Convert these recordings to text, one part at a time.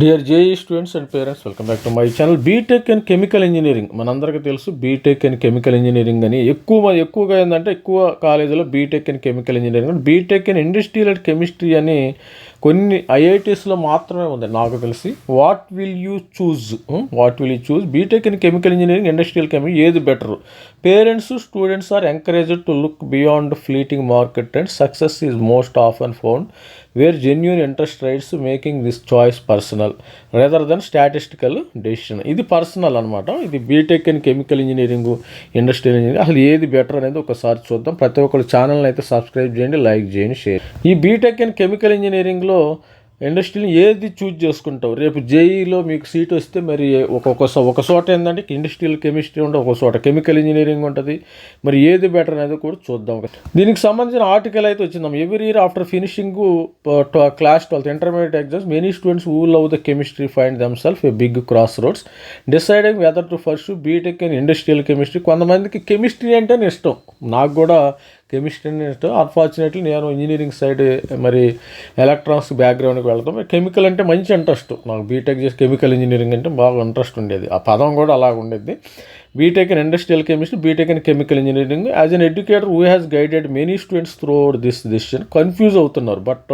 Dear JEE students and parents, welcome back to my channel. BTech and chemical engineering మనందరికీ తెలుసు. BTech and chemical engineering అని ఎక్కువగా ఏంటంటే ఎక్కువ కాలేజీలో B Tech and chemical engineering, B Tech and industrial and chemistry అని కొన్ని ఐఐటీస్లో మాత్రమే ఉంది నాకు తెలిసి. What will you choose B Tech and chemical engineering, industrial chemistry, ఏది better? Parents, students are encouraged to look beyond fleeting market and success is most often found where genuine interest writes making this choice personal rather than statistical decision. ఇది personal అనమాట. ఇది B Tech and chemical engineering, industrial engineering, అసలు ఏది better అనేది ఒకసారి చూద్దాం. ప్రతి ఒక్కరు ఛానల్ని అయితే సబ్స్క్రైబ్ చేయండి, లైక్ చేయండి, షేర్. ఈ బీటెక్ అండ్ కెమికల్ ఇంజనీరింగ్లో ఇండస్ట్రీని ఏది చూజ్ చేసుకుంటావు? రేపు జేఈలో మీకు సీట్ వస్తే మరి ఒక చోట ఏంటంటే ఇండస్ట్రియల్ కెమిస్ట్రీ ఉంటుంది, ఒక చోట కెమికల్ ఇంజనీరింగ్ ఉంటుంది. మరి ఏది బెటర్ అనేది కూడా చూద్దాం. దీనికి సంబంధించిన ఆర్టికల్ అయితే వచ్చిందాం. Every year after finishing class 12th intermediate exams, many students who love the chemistry find themselves a big crossroads deciding whether to pursue B Tech and industrial chemistry. కొంతమందికి కెమిస్ట్రీ అంటేనే ఇష్టం, నాకు కూడా కెమిస్ట్రీ ఇష్టం. Unfortunately నేను engineering side మరి electronics బ్యాక్గ్రౌండ్కి వెళ్తాం. కెమికల్ అంటే మంచి ఇంట్రెస్ట్ నాకు. బీటెక్ చేసి కెమికల్ ఇంజనీరింగ్ అంటే బాగా ఇంట్రెస్ట్ ఉండేది, ఆ పదం కూడా అలాగ ఉండేది. BTech and industrial chemistry, BTech and chemical engineering. As an educator who has guided many students throughout this decision. Confuse అవుతున్నారు, బట్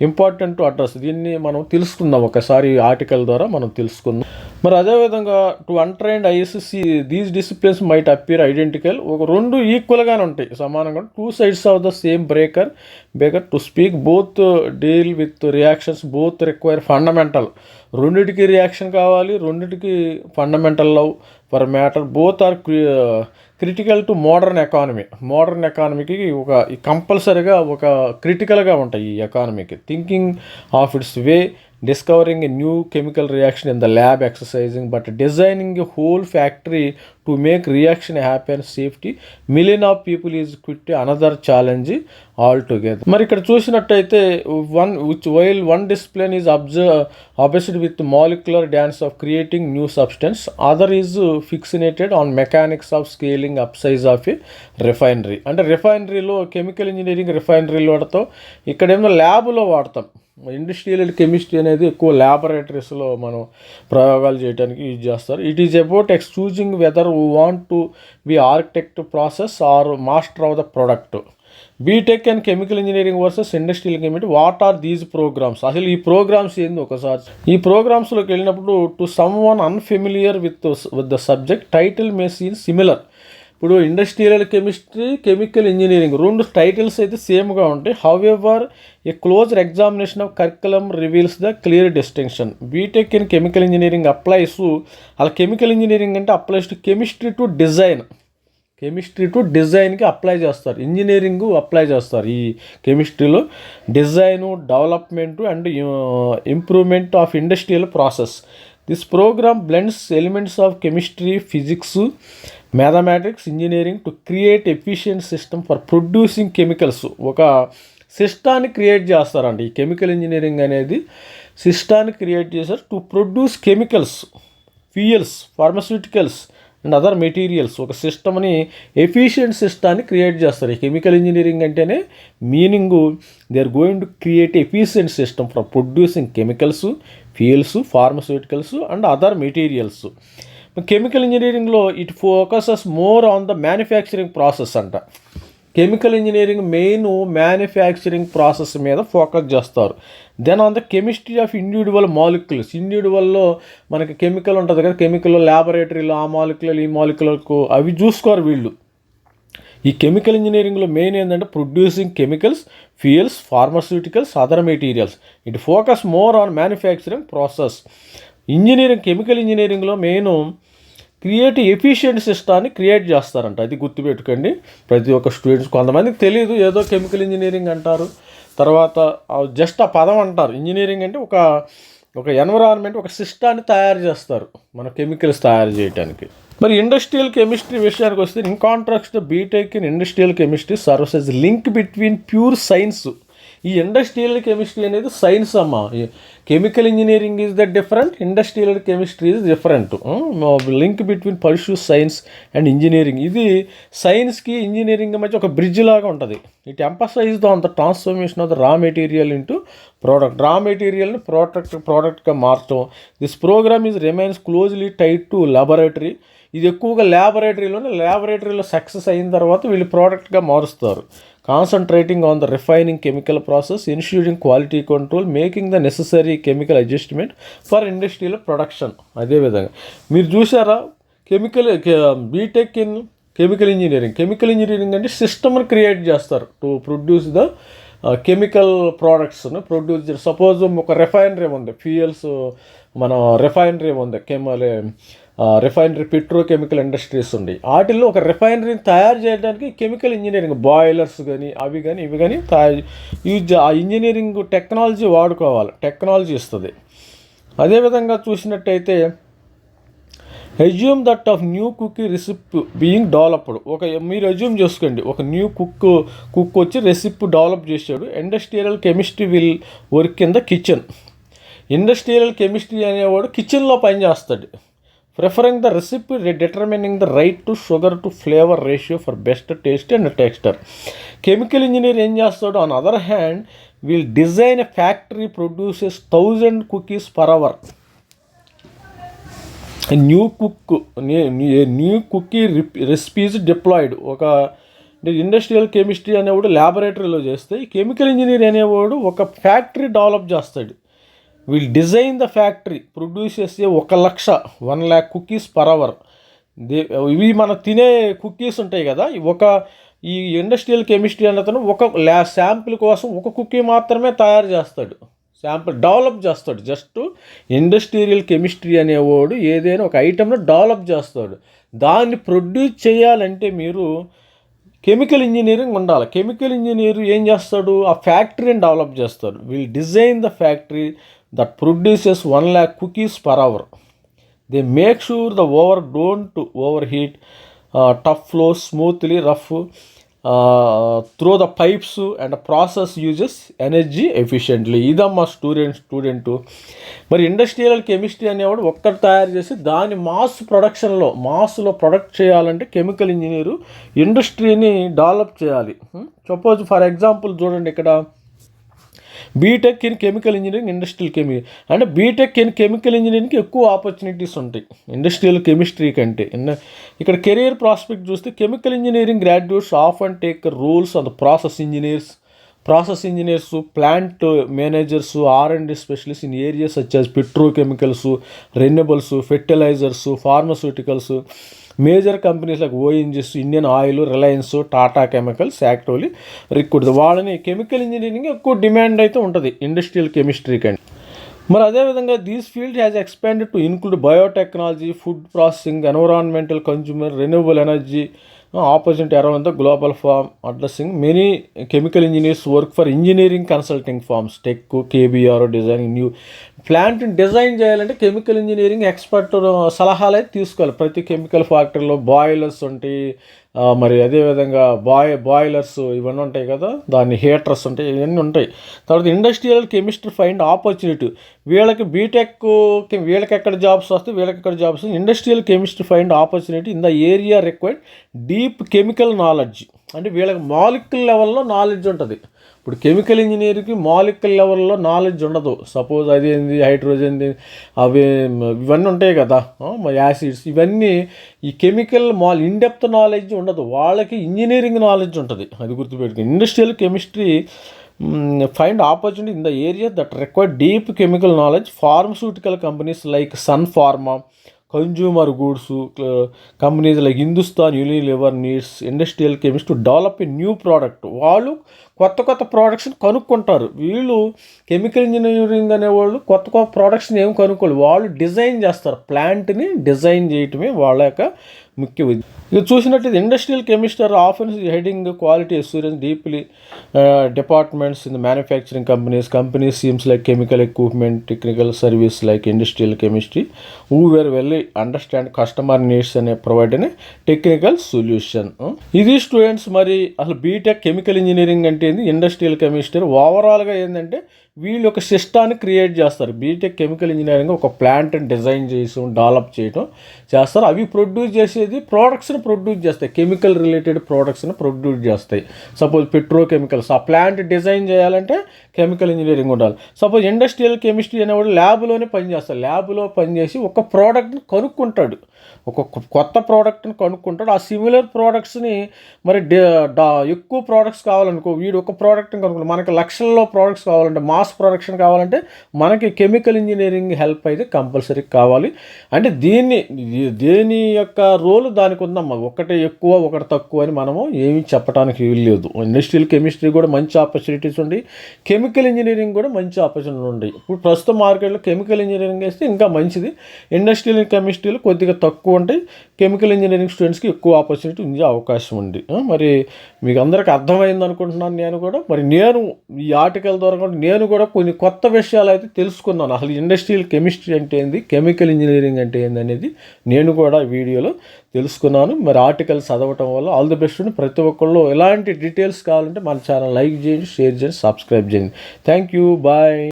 ఇంపార్టెంట్ టు అడ్రస్. దీన్ని మనం తెలుసుకుందాం, ఒకసారి ఆర్టికల్ ద్వారా మనం తెలుసుకుందాం. మరి అదేవిధంగా to untrained eyes these disciplines might appear identical. ఒక రెండు ఈక్వల్గానే ఉంటాయి, సమానంగా. Two sides of the same breaker to speak. Both deal with reactions, both require fundamental. రెండిటికి రియాక్షన్ కావాలి, రెండిటికి fundamental love for matter. Both are critical to modern economy. Modern ఎకానమీకి ఒక కంపల్సరీగా ఒక క్రిటికల్గా ఉంటాయి ఈ ఎకానమీకి. Thinking of its way, discovering a new chemical reaction in the lab, exercising, but designing a whole factory to make reaction happen safety. Million of people is quite another challenge altogether. మరి ఇక్కడ చూసినట్టయితే while one discipline is obsessed with molecular dance of creating new substance, other is fixated on mechanics of scaling up size of a refinery. అంటే రిఫైనరీలో chemical engineering రిఫైనరీలో వాడతాం, ఇక్కడేమో ల్యాబ్లో వాడతాం. Industrial chemistry అనేది ఎక్కువ ల్యాబొరేటరీస్లో మనం ప్రయోగాలు చేయడానికి యూజ్ చేస్తారు. It is about choosing whether we want to be architect process or master of the product. BTech and chemical engineering versus industrial chemistry. What are these programmes? అసలు ఈ ప్రోగ్రామ్స్ ఏంది ఒకసారి? ఈ ప్రోగ్రామ్స్లోకి వెళ్ళినప్పుడు to someone unfamiliar with the subject, title may seem similar. ఇప్పుడు industrial chemistry, chemical engineering రెండు titles అయితే సేమ్గా ఉంటాయి. However a closer examination of curriculum reveals the clear distinction. BTech in chemical engineering applies, అలా chemical engineering అంటే applies to chemistry to design. Chemistry to డిజైన్కి apply చేస్తారు, engineering apply చేస్తారు. ఈ కెమిస్ట్రీలో design, development and improvement of industrial process. This programme blends elements of chemistry, physics, mathematics, engineering to create efficient system for producing chemicals. ఒక సిస్టాన్ని create చేస్తారండి ఈ chemical engineering అనేది. సిస్టాన్ని క్రియేట్ చేశారు to produce chemicals, fuels, pharmaceuticals and other materials. ఒక సిస్టమ్ని, efficient సిస్టాన్ని create చేస్తారు. ఈ కెమికల్ ఇంజనీరింగ్ అంటేనే meaning they are going to create efficient system for producing chemicals, fuels, pharmaceuticals and other materials. Chemical ఇంజనీరింగ్లో it focuses more on the manufacturing process అంట. Chemical engineering main manufacturing process మీద focus చేస్తారు. Then on the chemistry of individual molecules. ఇండివిజువల్లో మనకి chemical ఉంటుంది కదా, కెమికల్లో ల్యాబొరేటరీలో ఆ molecular ఈ మాలిక్యులర్కు అవి చూసుకోరు వీళ్ళు. ఈ కెమికల్ ఇంజనీరింగ్లో మెయిన్ ఏంటంటే producing chemicals, fuels, pharmaceuticals, other materials. It focus more on manufacturing process. Engineering, chemical ఇంజనీరింగ్లో మెయిన్ క్రియేట్ ఎఫిషియెంట్ సిస్టాన్ని క్రియేట్ చేస్తారంట. అది గుర్తుపెట్టుకోండి ప్రతి ఒక్క స్టూడెంట్స్. కొంతమందికి తెలియదు, ఏదో కెమికల్ ఇంజనీరింగ్ అంటారు, తర్వాత జస్ట్ ఆ పదం అంటారు. ఇంజనీరింగ్ అంటే ఒక ఎన్విరాన్మెంట్, ఒక సిస్టాన్ని తయారు చేస్తారు మన కెమికల్స్ తయారు చేయడానికి. మరి ఇండస్ట్రియల్ కెమిస్ట్రీ విషయానికి వస్తే, in contrast BTech in industrial chemistry serves as link between pure science. ఈ ఇండస్ట్రియల్ కెమిస్ట్రీ అనేది సైన్స్ అమ్మ. Chemical engineering is the different, industrial chemistry is different. Link between pursue science and engineering. ఇది సైన్స్కి engineering మధ్య ఒక bridge లాగా ఉంటుంది. It emphasise on the transformation of the raw material into product. Raw మెటీరియల్ని ప్రోడక్ట్గా మార్చడం. This programme is remains closely tied to laboratory. ఇది ఎక్కువగా ల్యాబొరేటరీలో సక్సెస్ అయిన తర్వాత వీళ్ళు ప్రోడక్ట్గా మారుస్తారు. Concentrating on the refining chemical process, ensuring quality control, making the necessary chemical adjustment for industrial production. అదేవిధంగా మీరు చూసారా బీటెక్ ఇన్ కెమికల్ ఇంజనీరింగ్ అంటే సిస్టమ్ని క్రియేట్ చేస్తారు టు ప్రొడ్యూస్ ద కెమికల్ ప్రోడక్ట్స్ను ప్రొడ్యూస్. సపోజ్ ఒక రిఫైనరీ ఉంది, ఫ్యూయల్స్ మన రిఫైనరీ ఉంది, రిఫైనరీ పెట్రోకెమికల్ ఇండస్ట్రీస్ ఉంది. వాటిల్లో ఒక రిఫైనరీని తయారు చేయడానికి కెమికల్ ఇంజనీరింగ్, బాయిలర్స్ కానీ ఇవి కానీ ఆ ఇంజనీరింగ్ టెక్నాలజీ వాడుకోవాలి, టెక్నాలజీ ఇస్తుంది. అదేవిధంగా చూసినట్టయితే assume that of new cookie recipe being developed. మీరు అజ్యూమ్ చేసుకోండి, ఒక న్యూ కుక్ వచ్చి రెసిపీ డెవలప్ చేశాడు. Industrial chemistry will work in the kitchen. Industrial chemistry అనేవాడు కిచెన్లో పనిచేస్తాడు. Preferring the recipe, determining the right to sugar to flavour ratio for best taste and texture. Chemical engineer ఏం చేస్తాడు? On other hand will design a factory produces 1000 cookies per hour. New cookie recipes diploid. ఒక industrial chemistry అనేవాడు ల్యాబొరేటరీలో చేస్తే, chemical engineer అనేవాడు ఒక factory develop చేస్తాడు. Will design the factory produces 1,00,000 cookies per hour. ఇవి మన తినే కుకీస్ ఉంటాయి కదా, ఈ ఇండస్ట్రియల్ కెమిస్ట్రీ అన్నతను శాంపిల్ కోసం ఒక కుకీ మాత్రమే తయారు చేస్తాడు, శాంపిల్ డెవలప్ చేస్తాడు. జస్ట్ ఇండస్ట్రియల్ కెమిస్ట్రీ అనేవాడు ఏదైనా ఒక ఐటమ్ను డెవలప్ చేస్తాడు. దాన్ని ప్రొడ్యూస్ చేయాలంటే మీరు కెమికల్ ఇంజనీరింగ్ ఉండాలి. కెమికల్ ఇంజనీర్ ఏం చేస్తాడు? ఆ ఫ్యాక్టరీని డెవలప్ చేస్తాడు. Will design the factory that produces 1,00,000 cookies per hour. They make sure the oven don't overheat, tough flows smoothly, rough through the pipes, and the process uses energy efficiently. ఇదమ్మా student. మరి industrial chemistry అనేవాడు ఒక్కటి తయారు చేసి దాన్ని మాస్లో product చేయాలంటే chemical engineer ఇండస్ట్రీని డెవలప్ చేయాలి. సపోజ్ ఫర్ ఎగ్జాంపుల్ చూడండి, ఇక్కడ BTech in chemical engineering, industrial అంటే బీటెక్ ఇన్ కెమికల్ ఇంజనీరింగ్కి ఎక్కువ ఆపర్చునిటీస్ ఉంటాయి ఇండస్ట్రియల్ కెమిస్ట్రీ కంటే. ఇక్కడ కెరియర్ ప్రాస్పెక్ట్ చూస్తే chemical engineering graduates of and take roles on the process engineers, plant managers, R&D specialist in areas such as petrochemicals, renewables, fertilisers, pharmaceuticals. Major companies like ONGC, Indian oil, Reliance, Tata chemicals actively recruit. వాళ్ళని chemical engineering ఎక్కువ demand అయితే ఉంటుంది industrial chemistry కంటే. మరి అదేవిధంగా these field has expanded to include biotechnology, food processing, environmental consumer, renewable energy, opportunity around the global firm addressing. Many chemical engineers work for engineering consulting firms, tech, KBR, designing new plant design చేయాలంటే chemical engineering expert సలహాలు అయితే తీసుకోవాలి. ప్రతి chemical ఫ్యాక్టరీలో boilers ఉంటాయి, మరి అదేవిధంగా boilers ఇవన్నీ ఉంటాయి కదా, దాన్ని హీటర్స్ ఉంటాయి, ఇవన్నీ ఉంటాయి. తర్వాత ఇండస్ట్రియల్ కెమిస్ట్రీ ఫైండ్ ఆపర్చునిటీ. వీళ్ళకి ఎక్కడ జాబ్స్ వస్తాయి, వీళ్ళకి ఎక్కడ jobs. Industrial chemistry find opportunity in the area required deep chemical knowledge. అంటే వీళ్ళకి మాలిక్యుల్ లెవెల్లో నాలెడ్జ్ ఉంటుంది. ఇప్పుడు కెమికల్ ఇంజనీర్కి మాలిక్యుల్ లెవెల్లో నాలెడ్జ్ ఉండదు. సపోజ్ అదేంది హైడ్రోజన్, ఇవన్నీ ఉంటాయి కదా, యాసిడ్స్, ఇవన్నీ ఈ కెమికల్ ఇన్డెప్త్ నాలెడ్జ్ ఉండదు. వాళ్ళకి ఇంజనీరింగ్ నాలెడ్జ్ ఉంటుంది, అది గుర్తుపెట్టుకుని. Industrial chemistry find opportunity in the area that require deep chemical knowledge. Pharmaceutical companies like Sun Pharma, consumer goods companies like Hindustan Unilever needs industrial chemist to develop a new product. వాళ్ళు కొత్త ప్రోడక్ట్స్ని కనుక్కుంటారు. వీళ్ళు chemical engineering అనేవాళ్ళు కొత్త ప్రోడక్ట్స్ని ఏం కనుక్కోరు, వాళ్ళు డిజైన్ చేస్తారు. ప్లాంట్ని డిజైన్ చేయటమే వాళ్ళ యొక్క ముఖ్య ఇక చూసినట్లయితే industrial chemistry are often heading quality assurance deeply departments in the manufacturing companies seems like chemical equipment technical service like industrial chemistry who were well understand customer needs అనే ప్రొవైడ్ అనే టెక్నికల్ సొల్యూషన్. ఇది students మరి అసలు BTech chemical engineering అంటే ఏంది, industrial chemistry ఓవరాల్గా ఏంటంటే వీళ్ళు ఒక సిస్టాన్ని క్రియేట్ చేస్తారు. బీటెక్ కెమికల్ ఇంజనీరింగ్ ఒక ప్లాంట్ని డిజైన్ చేయడం డెవలప్ చేయడం చేస్తారు. అవి ప్రొడ్యూస్ చేసేది ప్రోడక్ట్స్ని ప్రొడ్యూస్ చేస్తాయి, కెమికల్ రిలేటెడ్ ప్రోడక్ట్స్ని ప్రొడ్యూస్ చేస్తాయి. సపోజ్ పెట్రోకెమికల్స్ ఆ ప్లాంట్ డిజైన్ చేయాలంటే కెమికల్ ఇంజనీరింగ్ ఉండాలి. సపోజ్ ఇండస్ట్రియల్ కెమిస్ట్రీ అనేవాడు ల్యాబ్లోనే పనిచేస్తాడు. ల్యాబ్లో పనిచేసి ఒక ప్రోడక్ట్ని కనుక్కుంటాడు, ఒక కొత్త ప్రోడక్ట్ని కనుక్కుంటాడు. ఆ సిమిలర్ ప్రోడక్ట్స్ని మరి ఎక్కువ ప్రోడక్ట్స్ కావాలనుకో, వీడు ఒక ప్రోడక్ట్ని కనుక్కుంటాడు. మనకి లక్షల్లో ప్రోడక్ట్స్ కావాలంటే, మాస్ ప్రొడక్షన్ కావాలంటే మనకి కెమికల్ ఇంజనీరింగ్ హెల్ప్ అయితే కంపల్సరీ కావాలి. అంటే దేని యొక్క రోల్ దానికి ఉందమ్మా. ఒకటి ఎక్కువ ఒకటి తక్కువ అని మనము ఏమీ చెప్పడానికి వీల్లేదు. ఇండస్ట్రియల్ కెమిస్ట్రీ కూడా మంచి ఆపర్చునిటీస్ ఉండి, కెమికల్ ఇంజనీరింగ్ కూడా మంచి ఆపర్చునిటీ ఉన్నాయి. ఇప్పుడు ప్రస్తుతం మార్కెట్లో కెమికల్ ఇంజనీరింగ్ వేస్తే ఇంకా మంచిది. ఇండస్ట్రియల్ కెమిస్ట్రీలో కొద్దిగా తక్కువ ఉంటాయి, కెమికల్ ఇంజనీరింగ్ స్టూడెంట్స్కి ఎక్కువ ఆపర్చునిటీ ఉండే అవకాశం ఉంది. మరి మీకు అందరికీ అర్థమైంది అనుకుంటున్నాను. నేను కూడా ఈ ఆర్టికల్ ద్వారా కూడా నేను కూడా కొన్ని కొత్త విషయాలు అయితే తెలుసుకున్నాను. అసలు ఇండస్ట్రియల్ కెమిస్ట్రీ అంటే ఏంది, కెమికల్ ఇంజనీరింగ్ అంటే ఏంది అనేది నేను కూడా వీడియోలో తెలుసుకున్నాను. మరి ఆర్టికల్ చదవటం వల్ల ఆల్ ది బెస్ట్. ప్రతి ఒక్కళ్ళు ఎలాంటి డీటెయిల్స్ కావాలంటే మన ఛానల్ లైక్ చేయండి, షేర్ చేయండి, సబ్స్క్రైబ్ చేయండి. Thank you, bye.